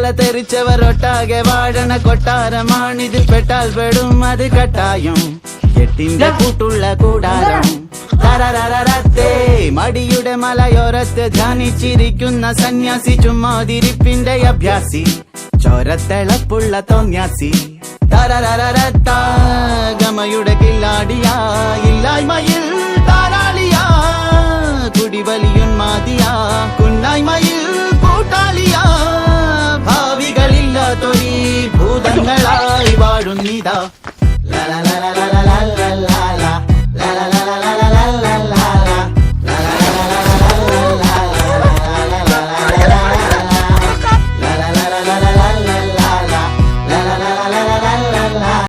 തല തെറിച്ചവരൊട്ടാകെ വാഴണ കൊട്ടാരമാണിതിൽ പെട്ടാൽ പെടും അത് കട്ടായം എട്ടിന്റെ കൂട്ടുള്ള കൂടാരം തരരരരത്തേ മടിയുടെ മലയോരത്ത് ധ്യാനിച്ചിരിക്കുന്ന സന്യാസി ചുമ്മാതിരിപ്പിന്റെ അഭ്യാസി ചോരത്തിളപ്പുള്ള തോന്യാസി തരരരരത്ത ഗമയുടെ കില്ലാടിയാ ഇല്ലായ്മയിൽ താരാളിയാ കുടിവലിയുന്മാതിയാ കുന്നായ്മയിൽ കൂട്ടാളിയാ ഭാവികളില്ലാത്തൊരീ ഭൂതങ്ങളായി വാഴുന്നിതാ. ല ല ല ല ല ല ല ല